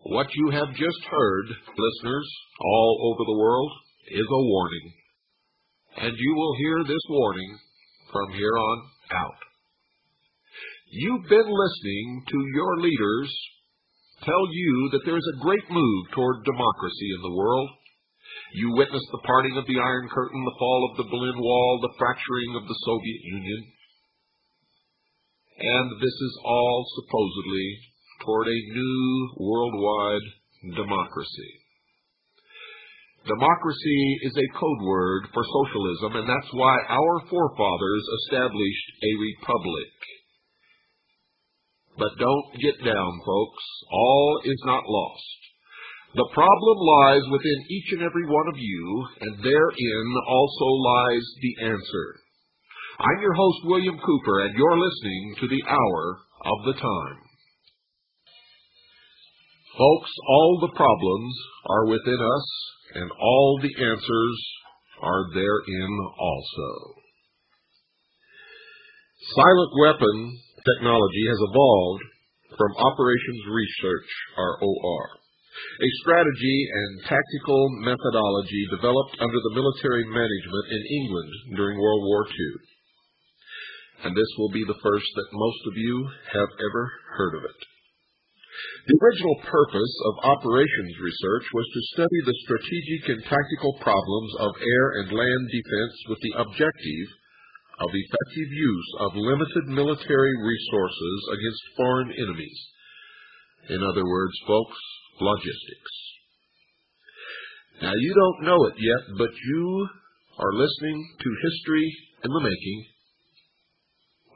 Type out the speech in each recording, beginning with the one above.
What you have just heard, listeners all over the world, is a warning. And you will hear this warning from here on out. You've been listening to your leaders tell you that there's a great move toward democracy in the world. You witnessed the parting of the Iron Curtain, the fall of the Berlin Wall, the fracturing of the Soviet Union. And this is all supposedly toward a new worldwide democracy. Democracy is a code word for socialism, and that's why our forefathers established a republic. But don't get down, folks. All is not lost. The problem lies within each and every one of you, and therein also lies the answer. I'm your host, William Cooper, and you're listening to the Hour of the Time. Folks, all the problems are within us, and all the answers are therein also. Silent weapon technology has evolved from Operations Research, ROR, a strategy and tactical methodology developed under the military management in England during World War II. And this will be the first that most of you have ever heard of it. The original purpose of Operations Research was to study the strategic and tactical problems of air and land defense with the objective of effective use of limited military resources against foreign enemies. In other words, folks, logistics. Now, you don't know it yet, but you are listening to history in the making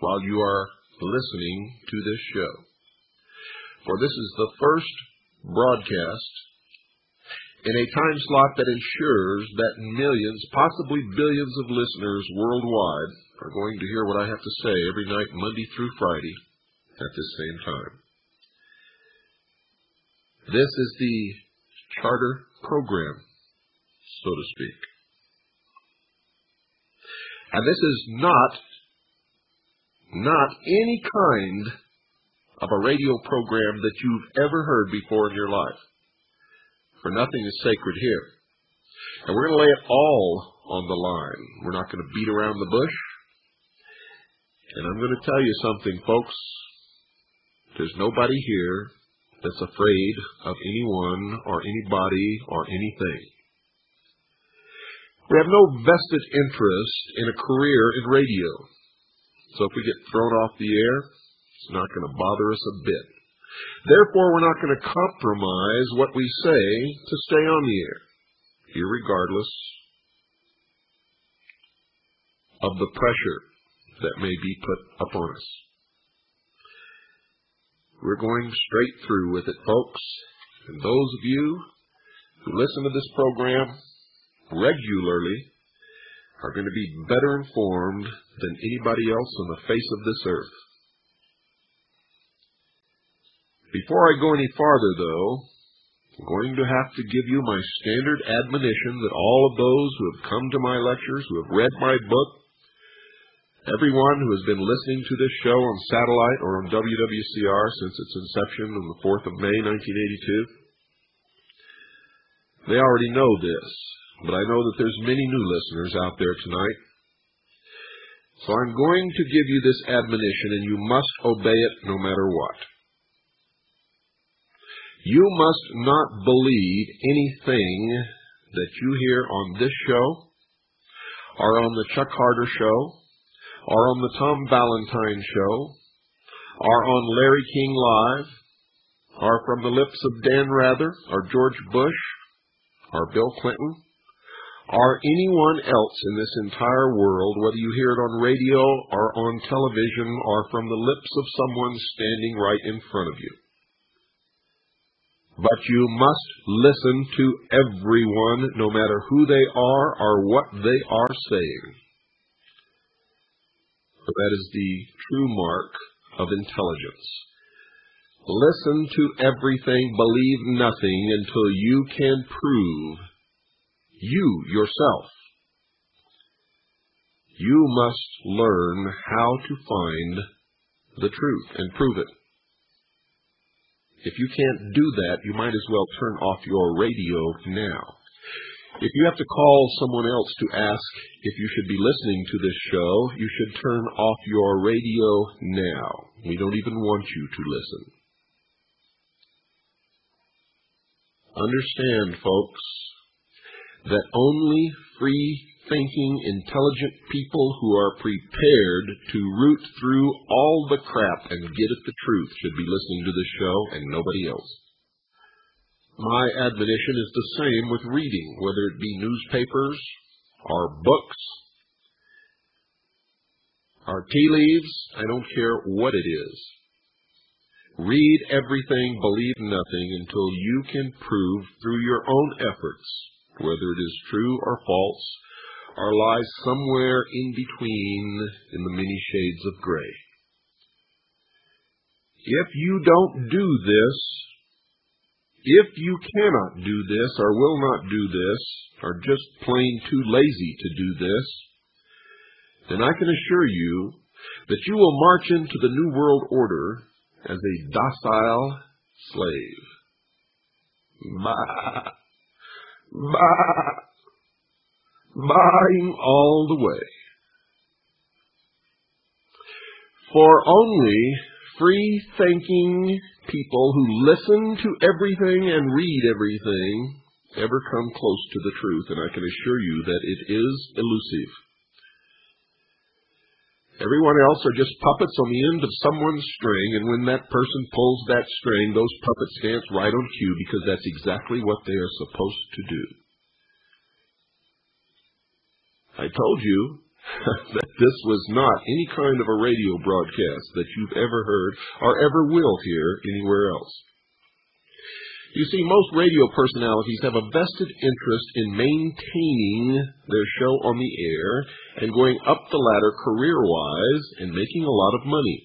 while you are listening to this show. For this is the first broadcast in a time slot that ensures that millions, possibly billions of listeners worldwide are going to hear what I have to say every night, Monday through Friday, at this same time. This is the charter program, so to speak. And this is not any kind of a radio program that you've ever heard before in your life. For nothing is sacred here. And we're going to lay it all on the line. We're not going to beat around the bush. And I'm going to tell you something, folks. There's nobody here that's afraid of anyone or anybody or anything. We have no vested interest in a career in radio. So if we get thrown off the air, it's not going to bother us a bit. Therefore, we're not going to compromise what we say to stay on the air, irregardless of the pressure that may be put upon us. We're going straight through with it, folks. And those of you who listen to this program regularly are going to be better informed than anybody else on the face of this earth. Before I go any farther, though, I'm going to have to give you my standard admonition that all of those who have come to my lectures, who have read my book, everyone who has been listening to this show on satellite or on WWCR since its inception on the 4th of May, 1982, they already know this, but I know that there's many new listeners out there tonight. So I'm going to give you this admonition, and you must obey it no matter what. You must not believe anything that you hear on this show, or on the Chuck Harder Show, or on the Tom Valentine Show, or on Larry King Live, or from the lips of Dan Rather, or George Bush, or Bill Clinton, or anyone else in this entire world, whether you hear it on radio or on television or from the lips of someone standing right in front of you. But you must listen to everyone, no matter who they are or what they are saying. For that is the true mark of intelligence. Listen to everything, believe nothing until you can prove you yourself. You must learn how to find the truth and prove it. If you can't do that, you might as well turn off your radio now. If you have to call someone else to ask if you should be listening to this show, you should turn off your radio now. We don't even want you to listen. Understand, folks, that only free-thinking, intelligent people who are prepared to root through all the crap and get at the truth should be listening to this show and nobody else. My admonition is the same with reading, whether it be newspapers or books or tea leaves. I don't care what it is. Read everything, believe nothing until you can prove through your own efforts whether it is true or false, or lies somewhere in between in the many shades of gray. If you don't do this, if you cannot do this or will not do this, or just plain too lazy to do this, then I can assure you that you will march into the New World Order as a docile slave. Buying all the way. For only free-thinking people who listen to everything and read everything ever come close to the truth, and I can assure you that it is elusive. Everyone else are just puppets on the end of someone's string, and when that person pulls that string, those puppets dance right on cue because that's exactly what they are supposed to do. I told you that this was not any kind of a radio broadcast that you've ever heard or ever will hear anywhere else. You see, most radio personalities have a vested interest in maintaining their show on the air and going up the ladder career-wise and making a lot of money.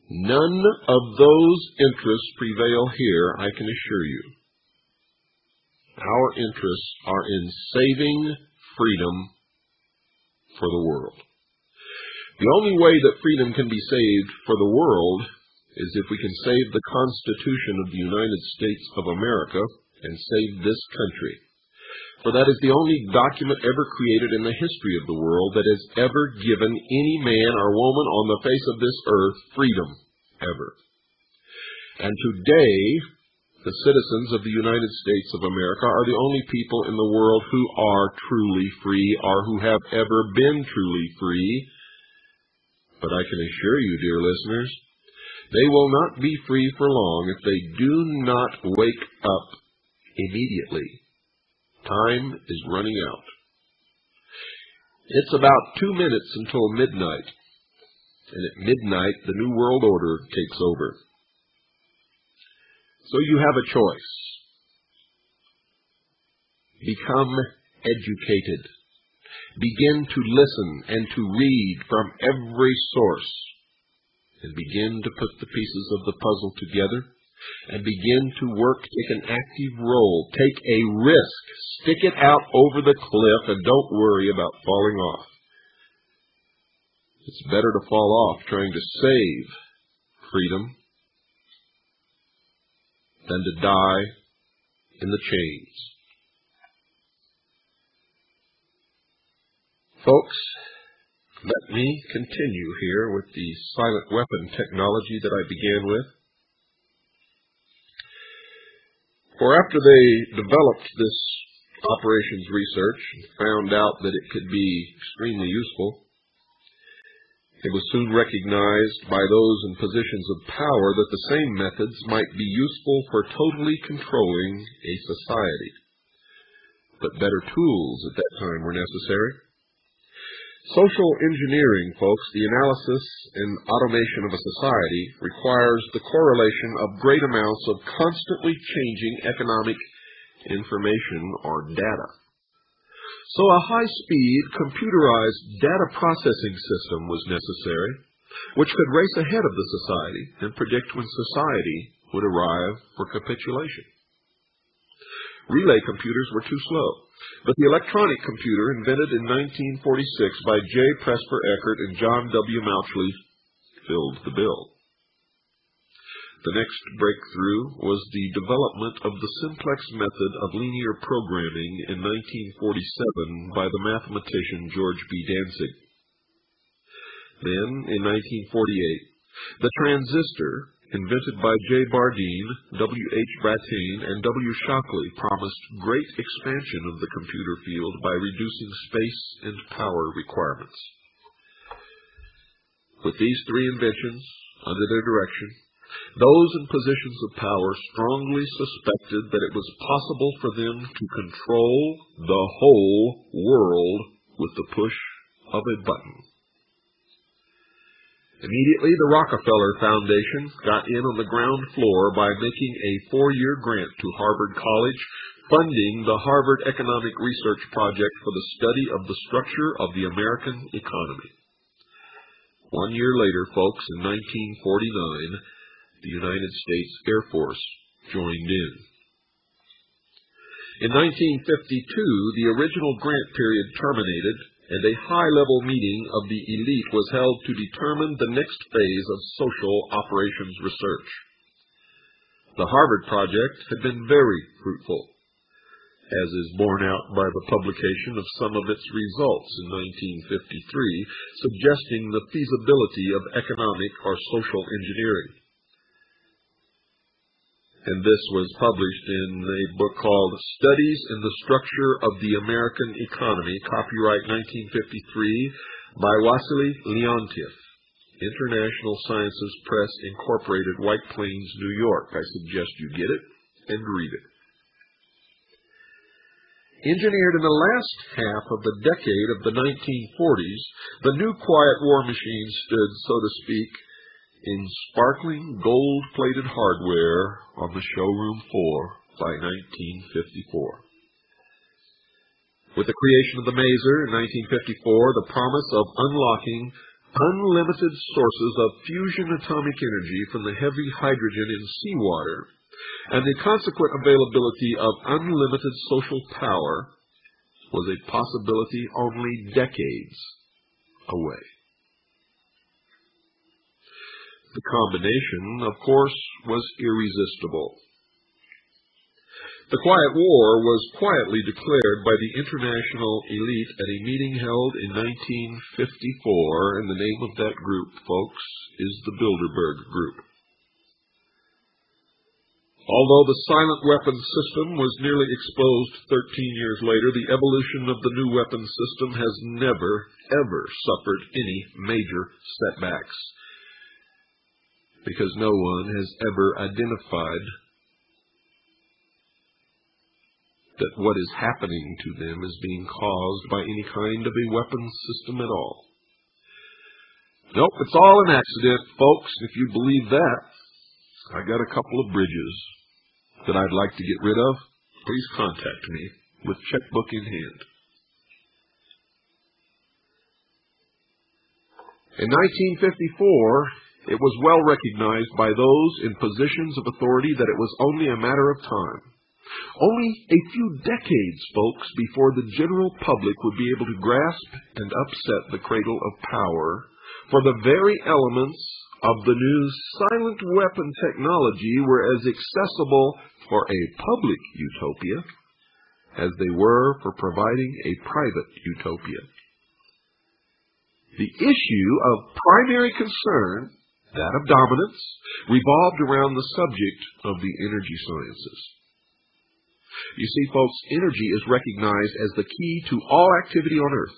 None of those interests prevail here, I can assure you. Our interests are in saving freedom for the world. The only way that freedom can be saved for the world is if we can save the Constitution of the United States of America and save this country. For that is the only document ever created in the history of the world that has ever given any man or woman on the face of this earth freedom, ever. And today, the citizens of the United States of America are the only people in the world who are truly free or who have ever been truly free. But I can assure you, dear listeners, they will not be free for long if they do not wake up immediately. Time is running out. It's about 2 minutes until midnight, and at midnight the New World Order takes over. So you have a choice. Become educated. Begin to listen and to read from every source, and begin to put the pieces of the puzzle together, and begin to work, take an active role, take a risk, stick it out over the cliff, and don't worry about falling off. It's better to fall off trying to save freedom than to die in the chains. Folks, let me continue here with the silent weapon technology that I began with. For after they developed this operations research and found out that it could be extremely useful, it was soon recognized by those in positions of power that the same methods might be useful for totally controlling a society. But better tools at that time were necessary. Social engineering, folks, the analysis and automation of a society, requires the correlation of great amounts of constantly changing economic information or data. So a high-speed, computerized data processing system was necessary, which could race ahead of the society and predict when society would arrive for capitulation. Relay computers were too slow, but the electronic computer invented in 1946 by J. Presper Eckert and John W. Mauchly filled the bill. The next breakthrough was the development of the simplex method of linear programming in 1947 by the mathematician George B. Dantzig. Then, in 1948, the transistor, invented by J. Bardeen, W. H. Brattain, and W. Shockley, promised great expansion of the computer field by reducing space and power requirements. With these three inventions under their direction, those in positions of power strongly suspected that it was possible for them to control the whole world with the push of a button. Immediately, the Rockefeller Foundation got in on the ground floor by making a 4-year grant to Harvard College, funding the Harvard Economic Research Project for the study of the structure of the American economy. 1 year later, folks, in 1949, the United States Air Force joined in. In 1952, the original grant period terminated, and a high-level meeting of the elite was held to determine the next phase of social operations research. The Harvard Project had been very fruitful, as is borne out by the publication of some of its results in 1953, suggesting the feasibility of economic or social engineering. And this was published in a book called Studies in the Structure of the American Economy, copyright 1953, by Wassily Leontiev, International Sciences Press, Incorporated, White Plains, New York. I suggest you get it and read it. Engineered in the last half of the decade of the 1940s, the new quiet war machine stood, so to speak, in sparkling gold-plated hardware on the showroom floor by 1954. With the creation of the maser in 1954, the promise of unlocking unlimited sources of fusion atomic energy from the heavy hydrogen in seawater and the consequent availability of unlimited social power was a possibility only decades away. The combination, of course, was irresistible. The Quiet War was quietly declared by the international elite at a meeting held in 1954, and the name of that group, folks, is the Bilderberg Group. Although the silent weapons system was nearly exposed 13 years later, the evolution of the new weapons system has never, ever suffered any major setbacks, because no one has ever identified that what is happening to them is being caused by any kind of a weapons system at all. Nope, it's all an accident, folks. If you believe that, I got a couple of bridges that I'd like to get rid of. Please contact me with checkbook in hand. In 1954, it was well recognized by those in positions of authority that it was only a matter of time. Only a few decades, folks, before the general public would be able to grasp and upset the cradle of power, for the very elements of the new silent weapon technology were as accessible for a public utopia as they were for providing a private utopia. The issue of primary concern, that of dominance, revolved around the subject of the energy sciences. You see, folks, energy is recognized as the key to all activity on Earth.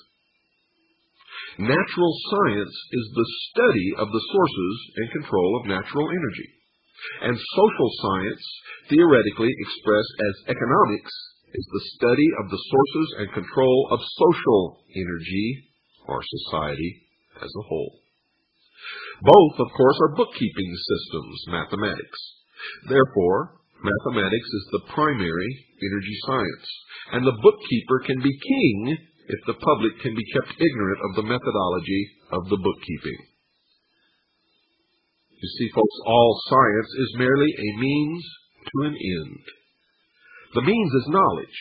Natural science is the study of the sources and control of natural energy. And social science, theoretically expressed as economics, is the study of the sources and control of social energy, or society as a whole. Both, of course, are bookkeeping systems, mathematics. Therefore, mathematics is the primary energy science, and the bookkeeper can be king if the public can be kept ignorant of the methodology of the bookkeeping. You see, folks, all science is merely a means to an end. The means is knowledge.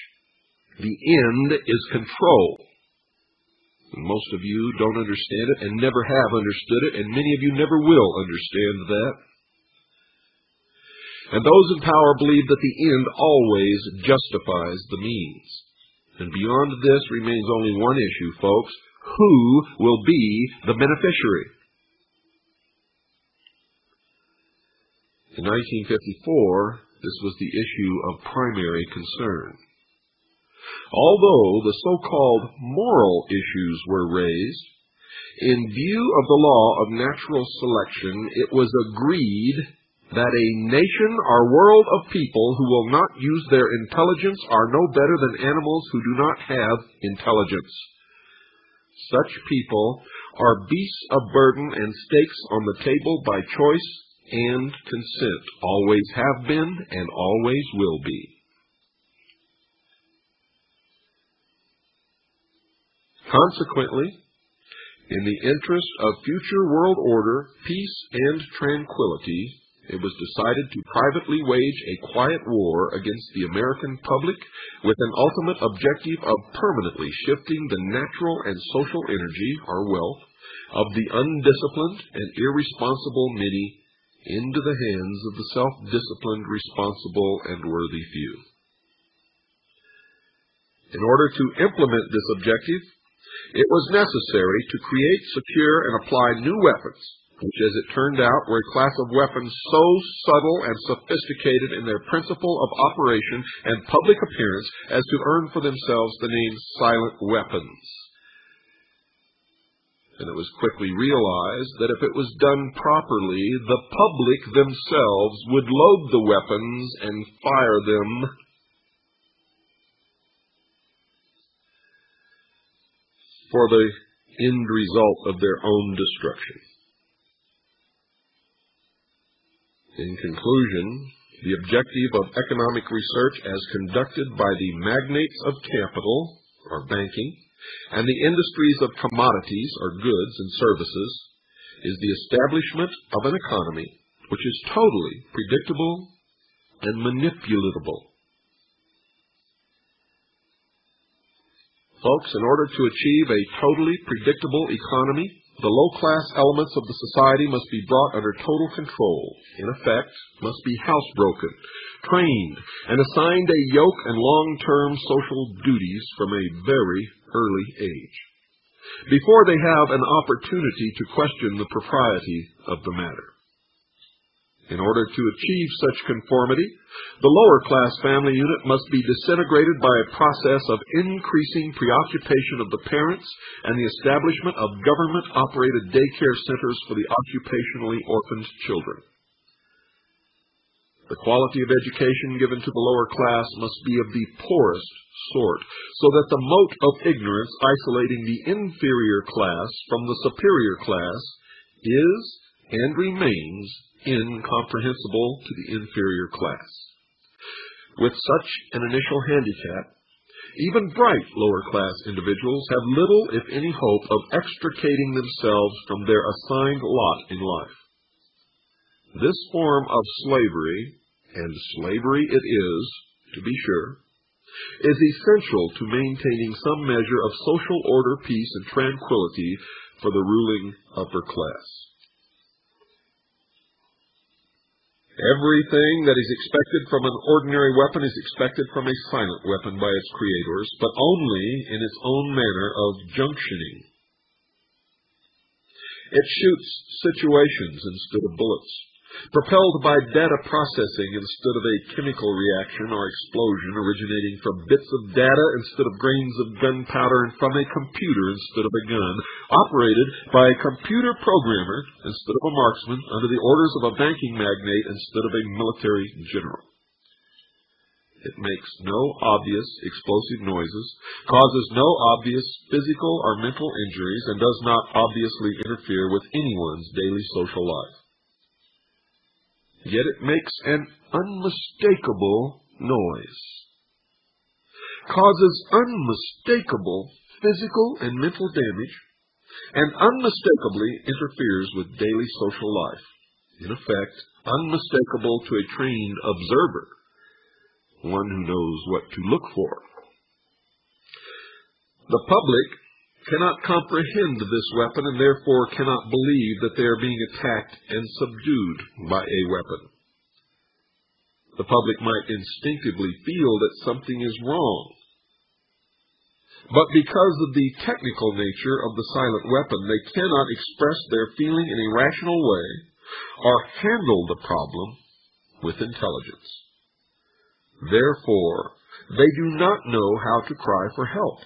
The end is control. And most of you don't understand it and never have understood it, and many of you never will understand that. And those in power believe that the end always justifies the means. And beyond this remains only one issue, folks. Who will be the beneficiary? In 1954, this was the issue of primary concern. Although the so-called moral issues were raised, in view of the law of natural selection, it was agreed that a nation or world of people who will not use their intelligence are no better than animals who do not have intelligence. Such people are beasts of burden and stakes on the table by choice and consent, always have been and always will be. Consequently, in the interest of future world order, peace, and tranquility, it was decided to privately wage a quiet war against the American public with an ultimate objective of permanently shifting the natural and social energy, or wealth, of the undisciplined and irresponsible many into the hands of the self-disciplined, responsible, and worthy few. In order to implement this objective, it was necessary to create, secure, and apply new weapons, which, as it turned out, were a class of weapons so subtle and sophisticated in their principle of operation and public appearance as to earn for themselves the name silent weapons. And it was quickly realized that if it was done properly, the public themselves would load the weapons and fire them for the end result of their own destruction. In conclusion, the objective of economic research as conducted by the magnates of capital, or banking, and the industries of commodities, or goods and services, is the establishment of an economy which is totally predictable and manipulatable. Folks, in order to achieve a totally predictable economy, the low-class elements of the society must be brought under total control. In effect, must be housebroken, trained, and assigned a yoke and long-term social duties from a very early age, before they have an opportunity to question the propriety of the matter. In order to achieve such conformity, the lower-class family unit must be disintegrated by a process of increasing preoccupation of the parents and the establishment of government-operated daycare centers for the occupationally orphaned children. The quality of education given to the lower class must be of the poorest sort, so that the mote of ignorance isolating the inferior class from the superior class is and remains incomprehensible to the inferior class. With such an initial handicap, even bright lower-class individuals have little, if any, hope of extricating themselves from their assigned lot in life. This form of slavery, and slavery it is, to be sure, is essential to maintaining some measure of social order, peace, and tranquility for the ruling upper class. Everything that is expected from an ordinary weapon is expected from a silent weapon by its creators, but only in its own manner of junctioning. It shoots situations instead of bullets, propelled by data processing instead of a chemical reaction or explosion originating from bits of data instead of grains of gunpowder, and from a computer instead of a gun, operated by a computer programmer instead of a marksman, under the orders of a banking magnate instead of a military general. It makes no obvious explosive noises, causes no obvious physical or mental injuries, and does not obviously interfere with anyone's daily social life. Yet it makes an unmistakable noise, causes unmistakable physical and mental damage, and unmistakably interferes with daily social life. In effect, unmistakable to a trained observer, one who knows what to look for. The public cannot comprehend this weapon and therefore cannot believe that they are being attacked and subdued by a weapon. The public might instinctively feel that something is wrong, but because of the technical nature of the silent weapon, they cannot express their feeling in a rational way or handle the problem with intelligence. Therefore, they do not know how to cry for help,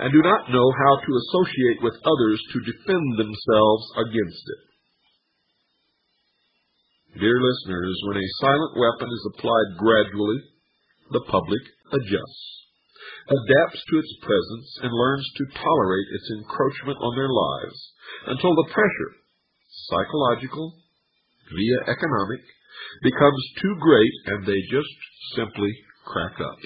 and do not know how to associate with others to defend themselves against it. Dear listeners, when a silent weapon is applied gradually, the public adjusts, adapts to its presence, and learns to tolerate its encroachment on their lives until the pressure, psychological via economic, becomes too great and they just simply crack up.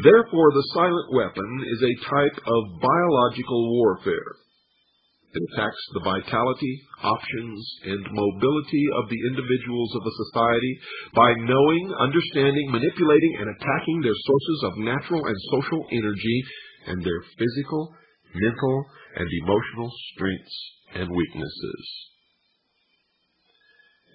Therefore, the silent weapon is a type of biological warfare. It attacks the vitality, options, and mobility of the individuals of a society by knowing, understanding, manipulating, and attacking their sources of natural and social energy and their physical, mental, and emotional strengths and weaknesses.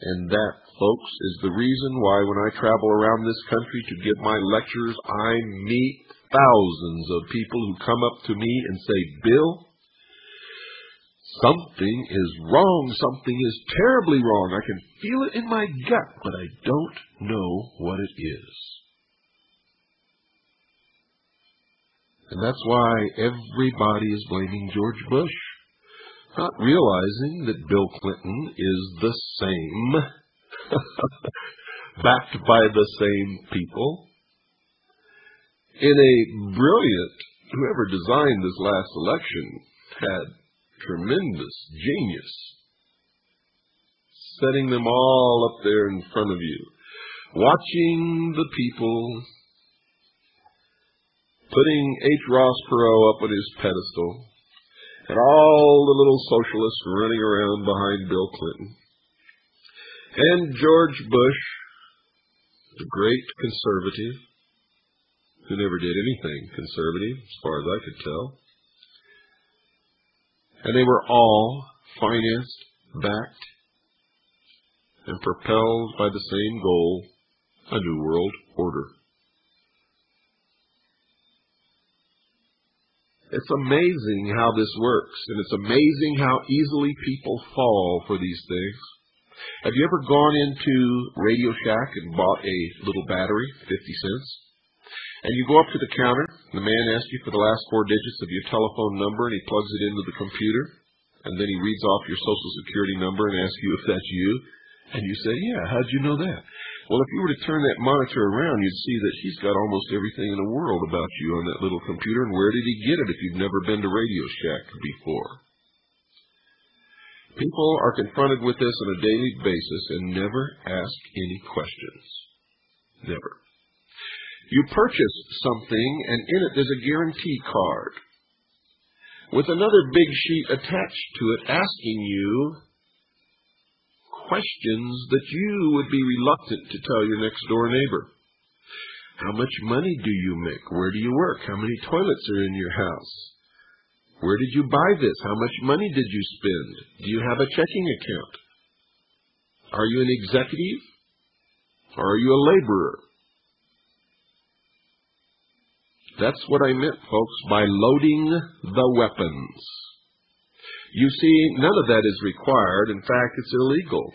And that, folks, is the reason why when I travel around this country to give my lectures, I meet thousands of people who come up to me and say, "Bill, something is wrong. Something is terribly wrong. I can feel it in my gut, but I don't know what it is." And that's why everybody is blaming George Bush, not realizing that Bill Clinton is the same, backed by the same people. In a brilliant, whoever designed this last election had tremendous genius, setting them all up there in front of you, watching the people, putting H. Ross Perot up on his pedestal, and all the little socialists running around behind Bill Clinton. And George Bush, the great conservative, who never did anything conservative, as far as I could tell. And they were all financed, backed, and propelled by the same goal, a new world order. It's amazing how this works, and it's amazing how easily people fall for these things. Have you ever gone into Radio Shack and bought a little battery, 50 cents? And you go up to the counter, and the man asks you for the last 4 digits of your telephone number, and he plugs it into the computer, and then he reads off your social security number and asks you if that's you. And you say, "Yeah, how'd you know that?" Well, if you were to turn that monitor around, you'd see that he's got almost everything in the world about you on that little computer. And where did he get it if you've never been to Radio Shack before? People are confronted with this on a daily basis and never ask any questions. Never. You purchase something, and in it there's a guarantee card with another big sheet attached to it asking you questions that you would be reluctant to tell your next-door neighbor. How much money do you make? Where do you work? How many toilets are in your house? Where did you buy this? How much money did you spend? Do you have a checking account? Are you an executive? Or are you a laborer? That's what I meant, folks, by loading the weapons. You see, none of that is required. In fact, it's illegal.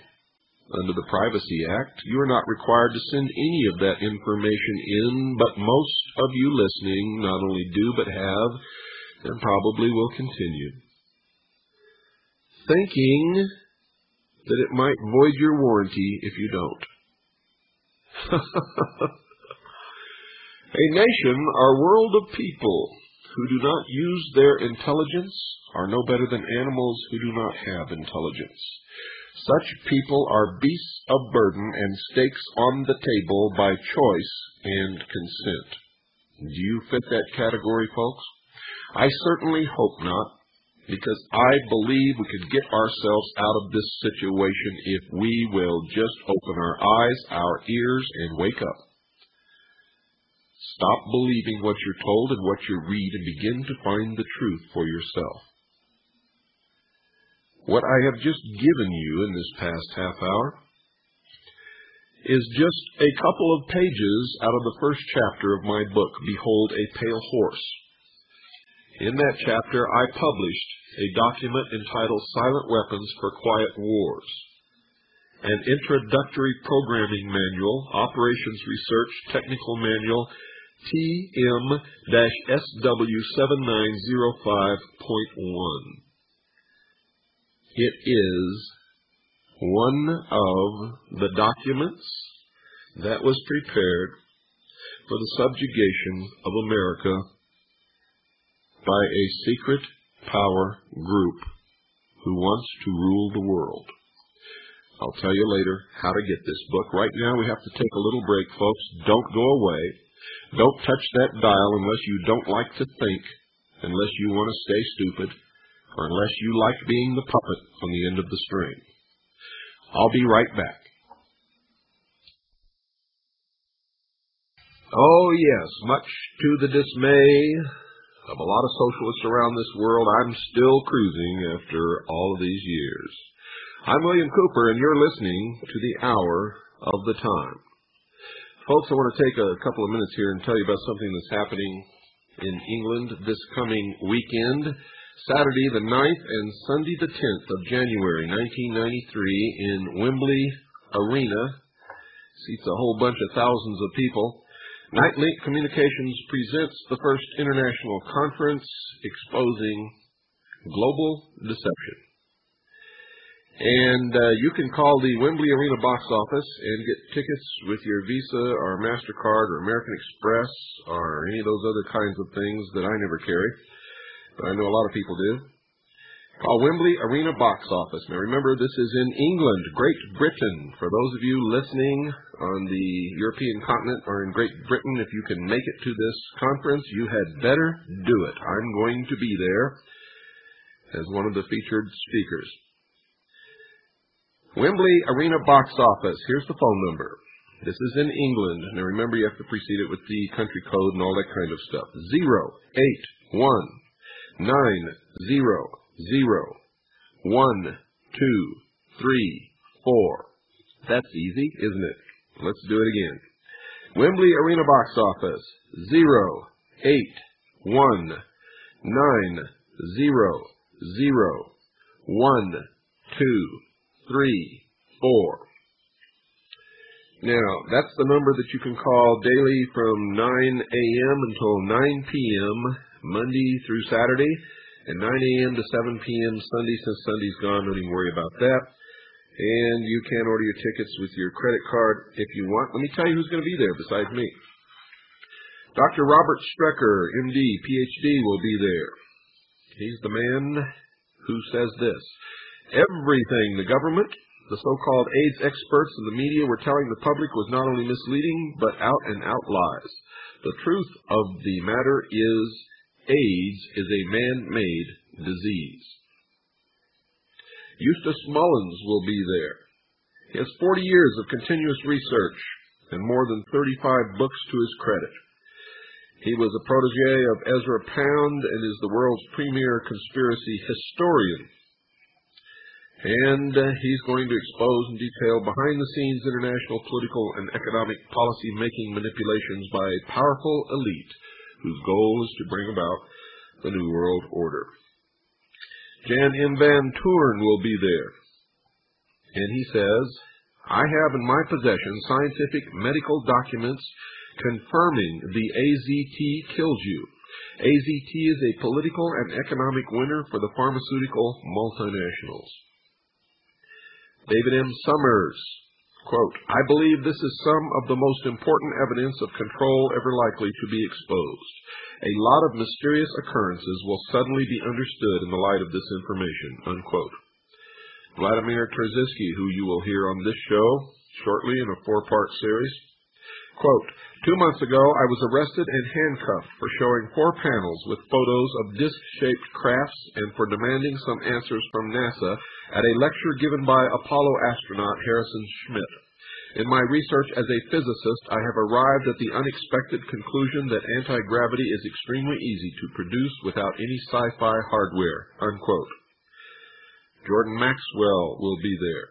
Under the Privacy Act, you are not required to send any of that information in, but most of you listening not only do but have, and probably will continue, thinking that it might void your warranty if you don't. A nation or world of people who do not use their intelligence are no better than animals who do not have intelligence. Such people are beasts of burden and stakes on the table by choice and consent. Do you fit that category, folks? I certainly hope not, because I believe we could get ourselves out of this situation if we will just open our eyes, our ears, and wake up. Stop believing what you're told and what you read and begin to find the truth for yourself. What I have just given you in this past half hour is just a couple of pages out of the first chapter of my book, Behold a Pale Horse. In that chapter, I published a document entitled Silent Weapons for Quiet Wars, an introductory programming manual, operations research technical manual, TM-SW7905.1. It is one of the documents that was prepared for the subjugation of America by a secret power group who wants to rule the world. I'll tell you later how to get this book. Right now we have to take a little break, folks. Don't go away. Don't touch that dial unless you don't like to think, unless you want to stay stupid, or unless you like being the puppet on the end of the string. I'll be right back. Oh yes, much to the dismay of a lot of socialists around this world, I'm still cruising after all of these years. I'm William Cooper, and you're listening to the Hour of the Time. Folks, I want to take a couple of minutes here and tell you about something that's happening in England this coming weekend. Saturday the 9th and Sunday the 10th of January 1993 in Wembley Arena. Seats a whole bunch of thousands of people. Nightlink Communications presents the first international conference exposing global deception. And you can call the Wembley Arena box office and get tickets with your Visa or MasterCard or American Express or any of those other kinds of things that I never carry, but I know a lot of people do. Call Wembley Arena box office. Now remember, this is in England, Great Britain. For those of you listening on the European continent or in Great Britain, if you can make it to this conference, you had better do it. I'm going to be there as one of the featured speakers. Wembley Arena box office. Here's the phone number. This is in England. Now remember, you have to precede it with the country code and all that kind of stuff. 081-900-1234. That's easy, isn't it? Let's do it again. Wembley Arena box office. 081-900-1234. Now, that's the number that you can call daily from 9 a.m. until 9 p.m. Monday through Saturday, and 9 a.m. to 7 p.m. Sunday. Since Sunday's gone, don't even worry about that. And you can order your tickets with your credit card if you want. Let me tell you who's going to be there besides me. Dr. Robert Strecker, M.D., Ph.D., will be there. He's the man who says this: everything the government, the so-called AIDS experts, and the media were telling the public was not only misleading, but out-and-out lies. The truth of the matter is AIDS is a man-made disease. Eustace Mullins will be there. He has 40 years of continuous research and more than 35 books to his credit. He was a protege of Ezra Pound and is the world's premier conspiracy historian. And he's going to expose in detail behind-the-scenes international political and economic policy-making manipulations by a powerful elite whose goal is to bring about the New World Order. Jan M. Van Toorn will be there. And he says, I have in my possession scientific medical documents confirming the AZT kills you. AZT is a political and economic winner for the pharmaceutical multinationals. David M. Summers, quote, I believe this is some of the most important evidence of control ever likely to be exposed. A lot of mysterious occurrences will suddenly be understood in the light of this information, unquote. Vladimir Trzynski, who you will hear on this show shortly in a 4-part series, quote, 2 months ago I was arrested and handcuffed for showing 4 panels with photos of disc-shaped crafts and for demanding some answers from NASA at a lecture given by Apollo astronaut Harrison Schmitt. In my research as a physicist, I have arrived at the unexpected conclusion that anti-gravity is extremely easy to produce without any sci-fi hardware, unquote. Jordan Maxwell will be there.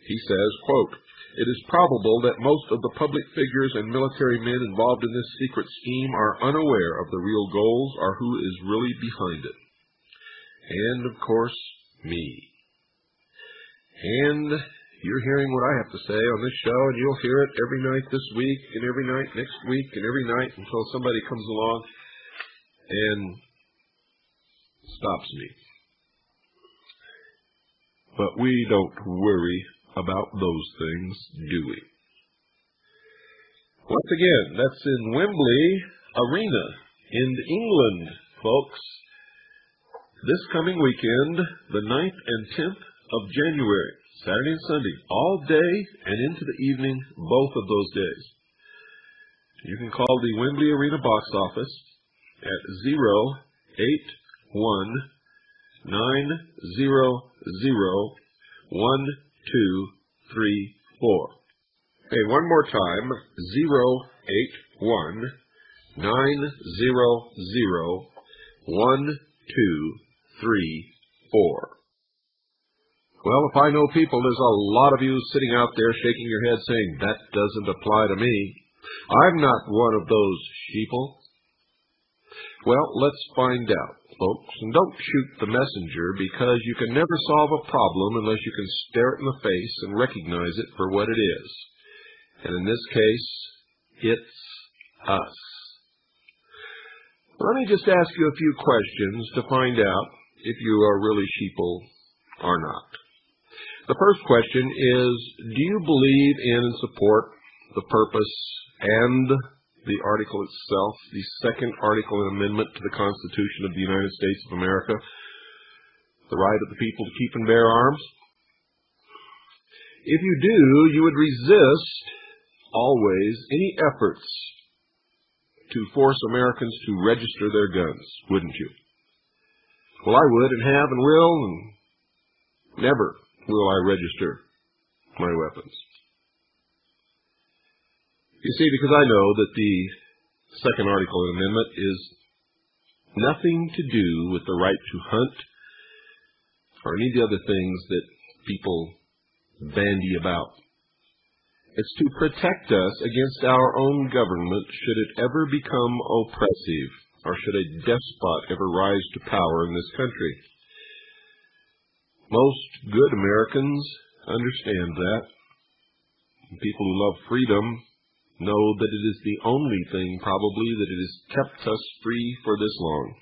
He says, quote, it is probable that most of the public figures and military men involved in this secret scheme are unaware of the real goals or who is really behind it. And, of course, me. And you're hearing what I have to say on this show, and you'll hear it every night this week, and every night next week, and every night until somebody comes along and stops me. But we don't worry about those things, do we? Once again, that's in Wembley Arena in England, folks. This coming weekend, the 9th and 10th of January, Saturday and Sunday, all day and into the evening, both of those days. You can call the Wembley Arena box office at 081-900-1234. Okay, one more time, 081-900-1234. Well, if I know people, there's a lot of you sitting out there shaking your head saying, that doesn't apply to me. I'm not one of those sheeple. Well, let's find out, folks. And don't shoot the messenger, because you can never solve a problem unless you can stare it in the face and recognize it for what it is. And in this case, it's us. Let me just ask you a few questions to find out if you are really sheeple or not. The first question is, do you believe in and support the purpose and the article itself, the second article and amendment to the Constitution of the United States of America, the right of the people to keep and bear arms? If you do, you would resist always any efforts to force Americans to register their guns, wouldn't you? Well, I would and have and will, and never will I register my weapons. You see, because I know that the second article and amendment is nothing to do with the right to hunt or any of the other things that people bandy about. It's to protect us against our own government should it ever become oppressive, or should a despot ever rise to power in this country. Most good Americans understand that. People who love freedom know that it is the only thing, probably, that it has kept us free for this long.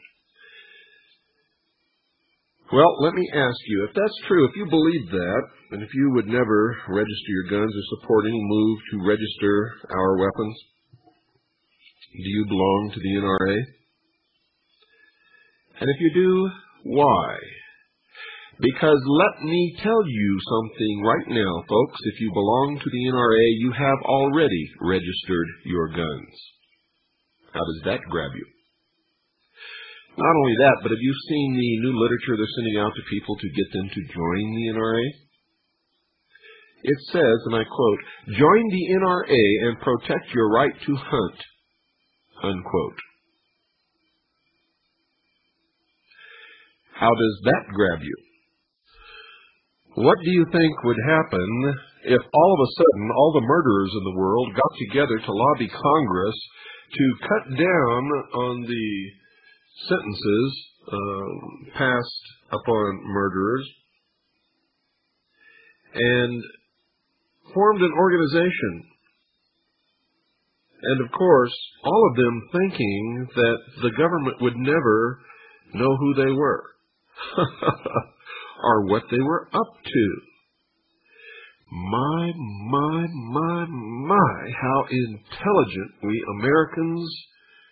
Well, let me ask you, if that's true, if you believe that, and if you would never register your guns or support any move to register our weapons, do you belong to the NRA? And if you do, why? Because let me tell you something right now, folks. If you belong to the NRA, you have already registered your guns. How does that grab you? Not only that, but have you seen the new literature they're sending out to people to get them to join the NRA? It says, and I quote, "Join the NRA and protect your right to hunt," unquote. How does that grab you? What do you think would happen if all of a sudden all the murderers in the world got together to lobby Congress to cut down on the sentences passed upon murderers, and formed an organization. And, of course, all of them thinking that the government would never know who they were or what they were up to. My, how intelligent we Americans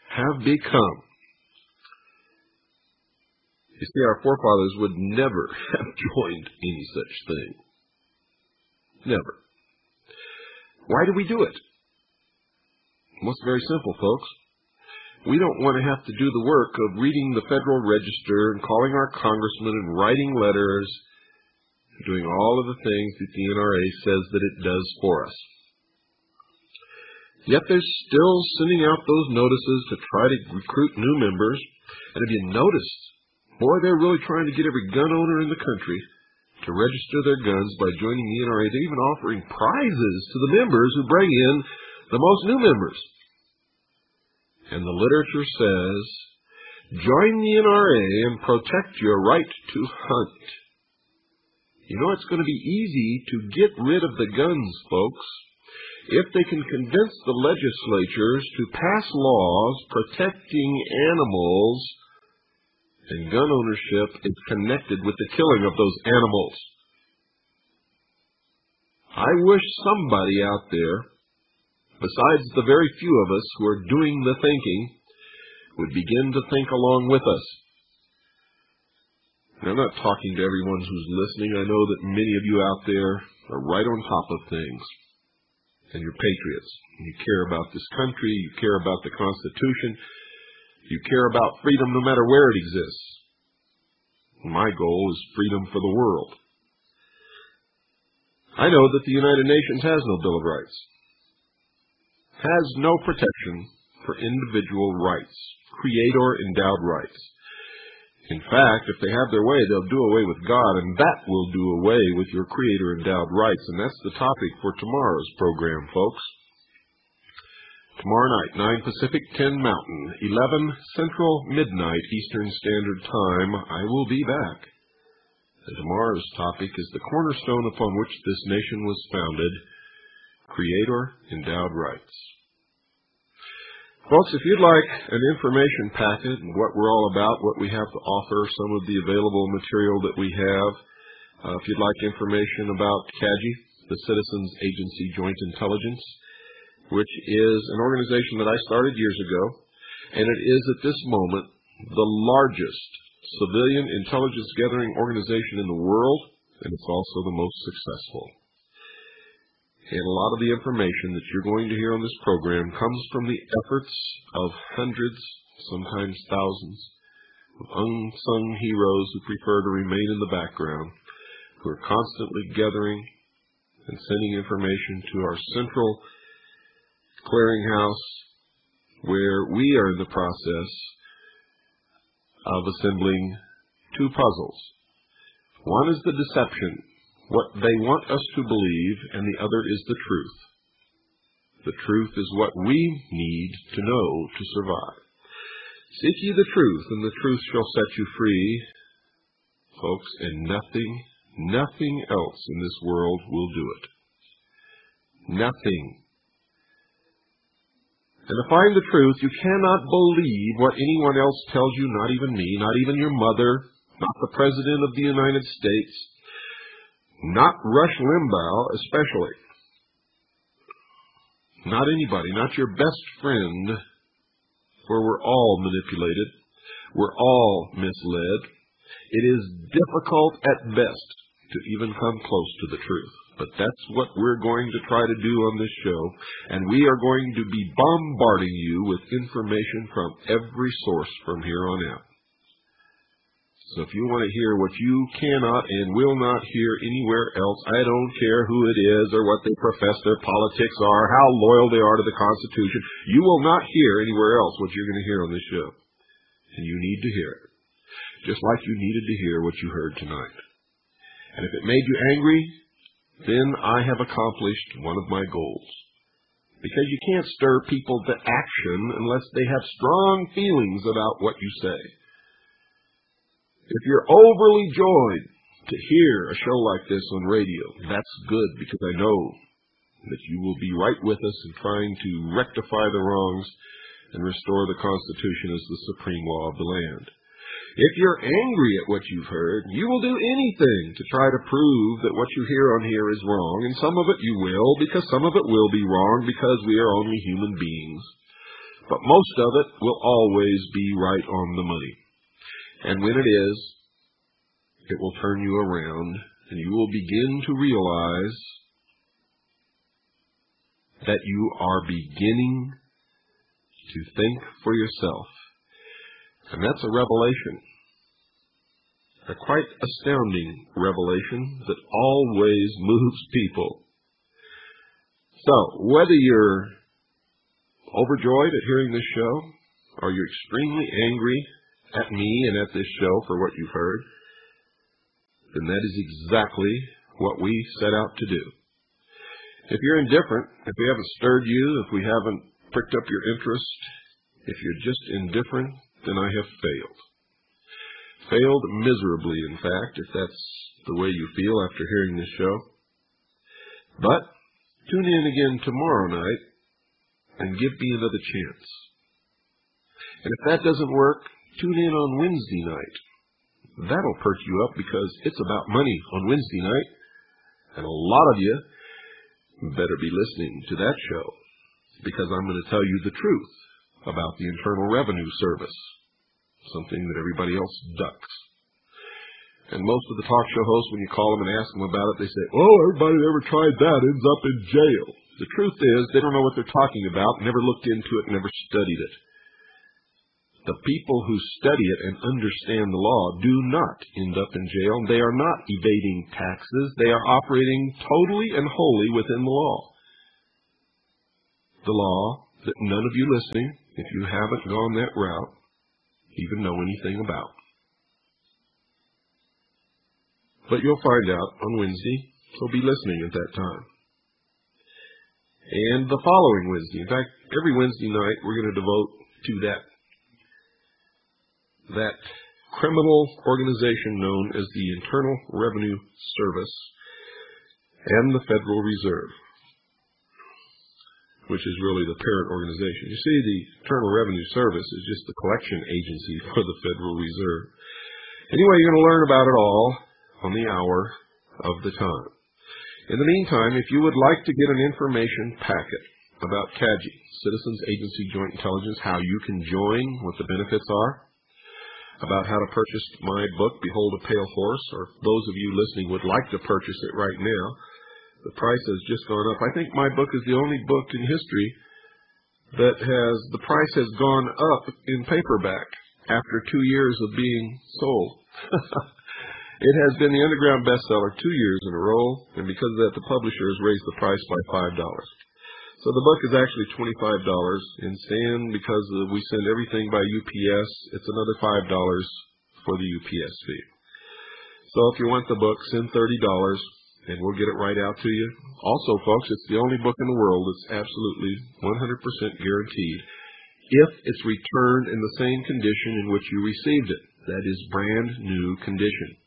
have become. You see, our forefathers would never have joined any such thing. Never. Why do we do it? Well, it's very simple, folks. We don't want to have to do the work of reading the Federal Register and calling our congressmen and writing letters, doing all of the things that the NRA says that it does for us. Yet they're still sending out those notices to try to recruit new members. And if you noticed, boy, they're really trying to get every gun owner in the country to register their guns by joining the NRA. They're even offering prizes to the members who bring in the most new members. And the literature says, join the NRA and protect your right to hunt. You know, it's going to be easy to get rid of the guns, folks, if they can convince the legislatures to pass laws protecting animals, and gun ownership is connected with the killing of those animals. I wish somebody out there, besides the very few of us who are doing the thinking, would begin to think along with us. And I'm not talking to everyone who's listening. I know that many of you out there are right on top of things. And you're patriots. And you care about this country. You care about the Constitution. You care about freedom no matter where it exists. My goal is freedom for the world. I know that the United Nations has no Bill of Rights. Has no protection for individual rights, creator-endowed rights. In fact, if they have their way, they'll do away with God, and that will do away with your creator-endowed rights. And that's the topic for tomorrow's program, folks. Tomorrow night, 9 Pacific, 10 Mountain, 11 Central, midnight Eastern Standard Time, I will be back. And tomorrow's topic is the cornerstone upon which this nation was founded, creator-endowed rights. Folks, if you'd like an information packet and what we're all about, what we have to offer, some of the available material that we have, if you'd like information about CAGI, the Citizens Agency Joint Intelligence, which is an organization that I started years ago, and it is at this moment the largest civilian intelligence gathering organization in the world, and it's also the most successful. And a lot of the information that you're going to hear on this program comes from the efforts of hundreds, sometimes thousands, of unsung heroes who prefer to remain in the background, who are constantly gathering and sending information to our central clearinghouse, where we are in the process of assembling two puzzles. One is the deception, what they want us to believe, and the other is the truth. The truth is what we need to know to survive. Seek ye the truth, and the truth shall set you free, folks, and nothing else in this world will do it. Nothing. And to find the truth, you cannot believe what anyone else tells you, not even me, not even your mother, not the President of the United States, not Rush Limbaugh especially. Not anybody, not your best friend, for we're all manipulated. We're all misled. It is difficult at best to even come close to the truth. But that's what we're going to try to do on this show. And we are going to be bombarding you with information from every source from here on out. So if you want to hear what you cannot and will not hear anywhere else, I don't care who it is or what they profess their politics are, how loyal they are to the Constitution, you will not hear anywhere else what you're going to hear on this show. And you need to hear it. Just like you needed to hear what you heard tonight. And if it made you angry, then I have accomplished one of my goals. Because you can't stir people to action unless they have strong feelings about what you say. If you're overly joyed to hear a show like this on radio, that's good, because I know that you will be right with us in trying to rectify the wrongs and restore the Constitution as the supreme law of the land. If you're angry at what you've heard, you will do anything to try to prove that what you hear on here is wrong, and some of it you will, because some of it will be wrong, because we are only human beings. But most of it will always be right on the money. And when it is, it will turn you around, and you will begin to realize that you are beginning to think for yourself. And that's a revelation, a quite astounding revelation that always moves people. So, whether you're overjoyed at hearing this show, or you're extremely angry at me and at this show for what you've heard, then that is exactly what we set out to do. If you're indifferent, if we haven't stirred you, if we haven't pricked up your interest, if you're just indifferent, then I have failed. Failed miserably, in fact, if that's the way you feel after hearing this show. But tune in again tomorrow night and give me another chance. And if that doesn't work, tune in on Wednesday night. That'll perk you up because it's about money on Wednesday night. And a lot of you better be listening to that show because I'm going to tell you the truth about the Internal Revenue Service, something that everybody else ducks. And most of the talk show hosts, when you call them and ask them about it, they say, oh, everybody that ever tried that ends up in jail. The truth is, they don't know what they're talking about, never looked into it, never studied it. The people who study it and understand the law do not end up in jail. They are not evading taxes. They are operating totally and wholly within the law. The law that none of you listening, if you haven't gone that route, even know anything about. But you'll find out on Wednesday, so be listening at that time. And the following Wednesday, in fact, every Wednesday night, we're going to devote to that criminal organization known as the Internal Revenue Service and the Federal Reserve, which is really the parent organization. You see, the Internal Revenue Service is just the collection agency for the Federal Reserve. Anyway, you're going to learn about it all on the hour of the time. In the meantime, if you would like to get an information packet about CAGI, Citizens Agency Joint Intelligence, how you can join, what the benefits are, about how to purchase my book, Behold a Pale Horse, or those of you listening would like to purchase it right now, the price has just gone up. I think my book is the only book in history that the price has gone up in paperback after 2 years of being sold. It has been the underground bestseller 2 years in a row, and because of that, the publisher has raised the price by $5. So the book is actually $25, and Stan, because we send everything by UPS, it's another $5 for the UPS fee. So if you want the book, send $30, and we'll get it right out to you. Also, folks, it's the only book in the world that's absolutely 100% guaranteed if it's returned in the same condition in which you received it. That is, brand new condition.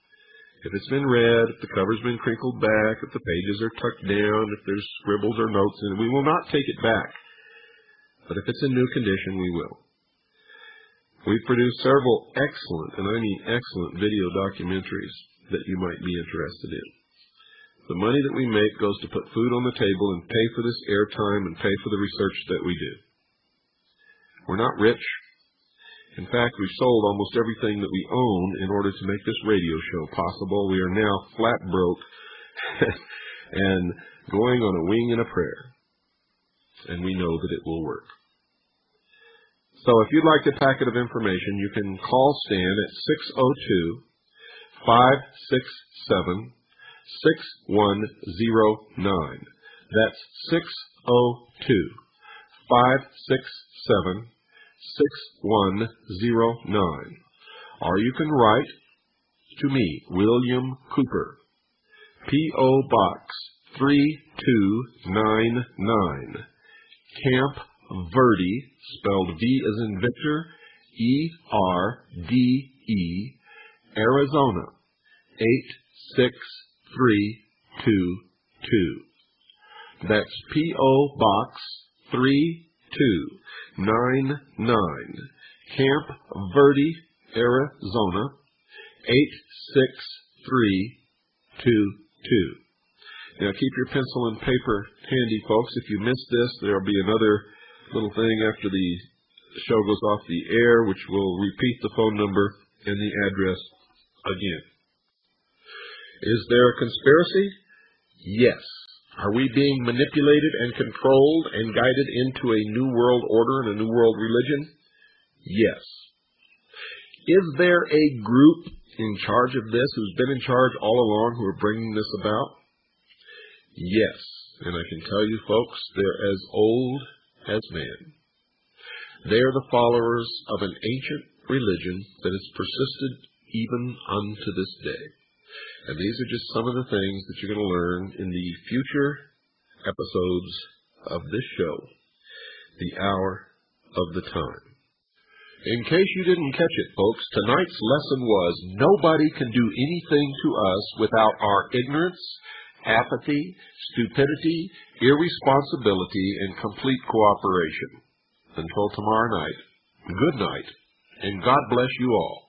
If it's been read, if the cover's been crinkled back, if the pages are tucked down, if there's scribbles or notes in it, we will not take it back. But if it's in new condition, we will. We've produced several excellent, and I mean excellent, video documentaries that you might be interested in. The money that we make goes to put food on the table and pay for this airtime and pay for the research that we do. We're not rich. In fact, we've sold almost everything that we own in order to make this radio show possible. We are now flat broke and going on a wing and a prayer. And we know that it will work. So if you'd like a packet of information, you can call Stan at 602-567-6109. That's 602-567-6109. Or you can write to me, William Cooper, P.O. Box 3299, Camp Verde, spelled V as in Victor, E-R-D-E, Arizona, 86322. That's P.O. Box 3299, Camp Verde, Arizona 86322. Now keep your pencil and paper handy, folks. If you missed this, there will be another little thing after the show goes off the air, which will repeat the phone number and the address again. Is there a conspiracy? Yes. Are we being manipulated and controlled and guided into a new world order and a new world religion? Yes. Is there a group in charge of this who's been in charge all along who are bringing this about? Yes. And I can tell you, folks, they're as old as man. They are the followers of an ancient religion that has persisted even unto this day. And these are just some of the things that you're going to learn in the future episodes of this show, The Hour of the Time. In case you didn't catch it, folks, tonight's lesson was nobody can do anything to us without our ignorance, apathy, stupidity, irresponsibility, and complete cooperation. Until tomorrow night, good night, and God bless you all.